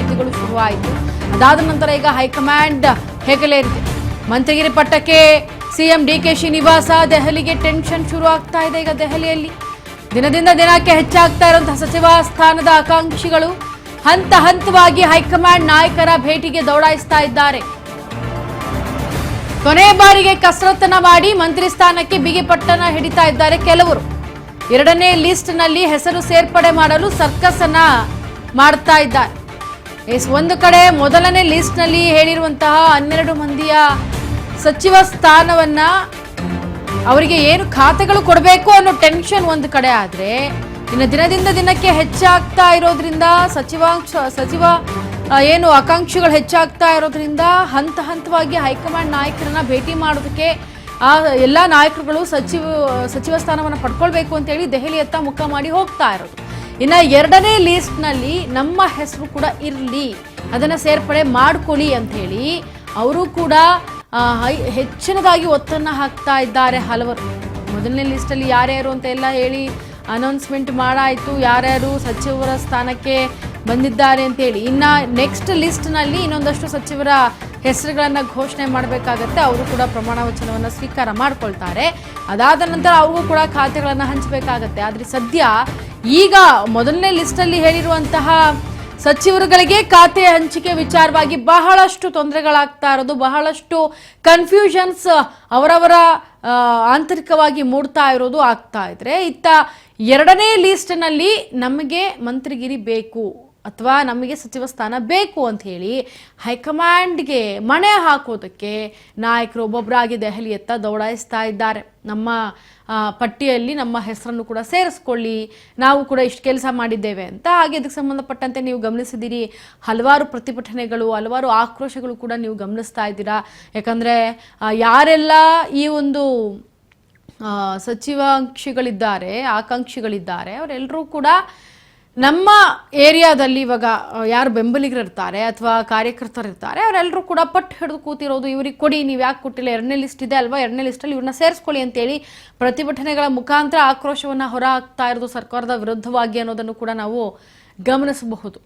ಭೇಟಿಗಳು ಶುರುವಾಯಿತು. ಅದಾದ ನಂತರ ಈಗ ಹೈಕಮಾಂಡ್ ಹೆಗಲೇರಿದೆ. ಮಂತ್ರಿಗಿರಿ ಪಟ್ಟಕ್ಕೆ ಸಿಎಂ ಡಿಕೆ ಶ್ರೀನಿವಾಸ ದೆಹಲಿಗೆ ಟೆನ್ಷನ್ ಶುರು ಆಗ್ತಾ ಇದೆ. ಈಗ ದೆಹಲಿಯಲ್ಲಿ ದಿನದಿಂದ ದಿನಕ್ಕೆ ಹೆಚ್ಚಾಗ್ತಾ ಇರುವಂತಹ ಸಚಿವ ಸ್ಥಾನದ ಆಕಾಂಕ್ಷಿಗಳು ಹಂತ ಹಂತವಾಗಿ ಹೈಕಮಾಂಡ್ ನಾಯಕರ ಭೇಟಿಗೆ ದೌಡಾಯಿಸ್ತಾ ಇದ್ದಾರೆ. ಕೊನೆ ಬಾರಿಗೆ ಕಸರತ್ತನ್ನ ಮಾಡಿ ಮಂತ್ರಿ ಸ್ಥಾನಕ್ಕೆ ಬಿಗಿಪಟ್ಟನ ಹಿಡಿತಾ ಇದ್ದಾರೆ ಕೆಲವರು. ಎರಡನೇ ಲಿಸ್ಟ್ ನಲ್ಲಿ ಹೆಸರು ಸೇರ್ಪಡೆ ಮಾಡಲು ಸರ್ಕಸ್ ಅನ್ನ ಮಾಡ್ತಾ ಇದ್ದಾರೆ. ಒಂದು ಕಡೆ ಮೊದಲನೇ ಲಿಸ್ಟ್ ನಲ್ಲಿ ಹೇಳಿರುವಂತಹ 12 ಮಂದಿಯ ಸಚಿವ ಸ್ಥಾನವನ್ನ ಅವರಿಗೆ ಏನು ಖಾತೆಗಳು ಕೊಡಬೇಕು ಅನ್ನೋ ಟೆನ್ಷನ್ ಒಂದು ಕಡೆ ಆದ್ರೆ, ಇನ್ನು ದಿನದಿಂದ ದಿನಕ್ಕೆ ಹೆಚ್ಚಾಗ್ತಾ ಇರೋದ್ರಿಂದ ಸಚಿವ ಏನು ಆಕಾಂಕ್ಷಿಗಳು ಹೆಚ್ಚಾಗ್ತಾ ಇರೋದ್ರಿಂದ ಹಂತ ಹಂತವಾಗಿ ಹೈಕಮಾಂಡ್ ನಾಯಕರನ್ನ ಭೇಟಿ ಮಾಡೋದಕ್ಕೆ ಆ ಎಲ್ಲ ನಾಯಕರುಗಳು ಸಚಿವ ಸ್ಥಾನವನ್ನು ಪಡ್ಕೊಳ್ಬೇಕು ಅಂತೇಳಿ ದೆಹಲಿಯತ್ತ ಮುಖ ಮಾಡಿ ಹೋಗ್ತಾ ಇರೋದು. ಇನ್ನು ಎರಡನೇ ಲಿಸ್ಟ್ ನಲ್ಲಿ ನಮ್ಮ ಹೆಸರು ಕೂಡ ಇರಲಿ, ಅದನ್ನ ಸೇರ್ಪಡೆ ಮಾಡ್ಕೊಳ್ಳಿ ಅಂತ ಹೇಳಿ ಅವರು ಕೂಡ ಹೆಚ್ಚಿನದಾಗಿ ಒತ್ತನ್ನ ಹಾಕ್ತಾ ಇದ್ದಾರೆ ಹಲವರು. ಮೊದಲನೇ ಲಿಸ್ಟಲ್ಲಿ ಯಾರ್ಯಾರು ಅಂತ ಎಲ್ಲ ಹೇಳಿ ಅನೌನ್ಸ್ಮೆಂಟ್ ಮಾಡಾಯಿತು, ಯಾರ್ಯಾರು ಸಚಿವರ ಸ್ಥಾನಕ್ಕೆ ಬಂದಿದ್ದಾರೆ ಅಂತೇಳಿ. ಇನ್ನು ನೆಕ್ಸ್ಟ್ ಲಿಸ್ಟ್ನಲ್ಲಿ ಇನ್ನೊಂದಷ್ಟು ಸಚಿವರ ಹೆಸರುಗಳನ್ನು ಘೋಷಣೆ ಮಾಡಬೇಕಾಗತ್ತೆ. ಅವರು ಕೂಡ ಪ್ರಮಾಣ ವಚನವನ್ನು ಸ್ವೀಕಾರ ಮಾಡ್ಕೊಳ್ತಾರೆ. ಅದಾದ ನಂತರ ಅವ್ರಿಗೂ ಕೂಡ ಖಾತೆಗಳನ್ನು ಹಂಚಬೇಕಾಗತ್ತೆ. ಆದರೆ ಸದ್ಯ ಈಗ ಮೊದಲನೇ ಲಿಸ್ಟಲ್ಲಿ ಹೇಳಿರುವಂತಹ ಸಚಿವರುಗಳಿಗೆ ಖಾತೆ ಹಂಚಿಕೆ ವಿಚಾರವಾಗಿ ಬಹಳಷ್ಟು ತೊಂದರೆಗಳಾಗ್ತಾ ಇರೋದು, ಬಹಳಷ್ಟು ಕನ್ಫ್ಯೂಷನ್ಸ್ ಅವರವರ ಆಂತರಿಕವಾಗಿ ಮೂಡ್ತಾ ಇರೋದು ಆಗ್ತಾ ಇದ್ರೆ, ಇತ್ತ ಎರಡನೇ ಲಿಸ್ಟ್ನಲ್ಲಿ ನಮಗೆ ಮಂತ್ರಿಗಿರಿ ಬೇಕು ಅಥವಾ ನಮಗೆ ಸಚಿವ ಸ್ಥಾನ ಬೇಕು ಅಂತ ಹೇಳಿ ಹೈಕಮಾಂಡ್ಗೆ ಮಣೆ ಹಾಕೋದಕ್ಕೆ ನಾಯಕರು ಒಬ್ಬೊಬ್ಬರಾಗಿ ದೆಹಲಿಯತ್ತ ದೌಡಾಯಿಸ್ತಾ ಇದ್ದಾರೆ. ನಮ್ಮ ಪಟ್ಟಿಯಲ್ಲಿ ನಮ್ಮ ಹೆಸರನ್ನು ಕೂಡ ಸೇರಿಸ್ಕೊಳ್ಳಿ, ನಾವು ಕೂಡ ಇಷ್ಟು ಕೆಲಸ ಮಾಡಿದ್ದೇವೆ ಅಂತ. ಹಾಗೆ ಇದಕ್ಕೆ ಸಂಬಂಧಪಟ್ಟಂತೆ ನೀವು ಗಮನಿಸಿದ್ದೀರಿ, ಹಲವಾರು ಪ್ರತಿಭಟನೆಗಳು, ಹಲವಾರು ಆಕ್ರೋಶಗಳು ಕೂಡ ನೀವು ಗಮನಿಸ್ತಾ ಇದ್ದೀರಾ. ಯಾಕಂದರೆ ಯಾರೆಲ್ಲ ಈ ಒಂದು ಆಕಾಂಕ್ಷಿಗಳಿದ್ದಾರೆ ಅವರೆಲ್ಲರೂ ಕೂಡ ನಮ್ಮ ಏರಿಯಾದಲ್ಲಿ ಇವಾಗ ಯಾರು ಬೆಂಬಲಿಗರಿರ್ತಾರೆ ಅಥವಾ ಕಾರ್ಯಕರ್ತರಿರ್ತಾರೆ ಅವರೆಲ್ಲರೂ ಕೂಡ ಪಟ್ಟು ಹಿಡಿದು ಕೂತಿರೋದು, ಇವ್ರಿಗೆ ಕೊಡಿ, ನೀವು ಯಾಕೆ ಕೊಟ್ಟಿಲ್ಲ, ಎರಡನೇ ಲಿಸ್ಟ್ ಇದೆ ಅಲ್ವಾ, ಎರಡನೇ ಲಿಸ್ಟಲ್ಲಿ ಇವ್ರನ್ನ ಸೇರಿಸ್ಕೊಳ್ಳಿ ಅಂತೇಳಿ ಪ್ರತಿಭಟನೆಗಳ ಮುಖಾಂತರ ಆಕ್ರೋಶವನ್ನು ಹೊರ ಹಾಕ್ತಾ ಇರೋದು ಸರ್ಕಾರದ ವಿರುದ್ಧವಾಗಿ ಅನ್ನೋದನ್ನು ಕೂಡ ನಾವು ಗಮನಿಸಬಹುದು.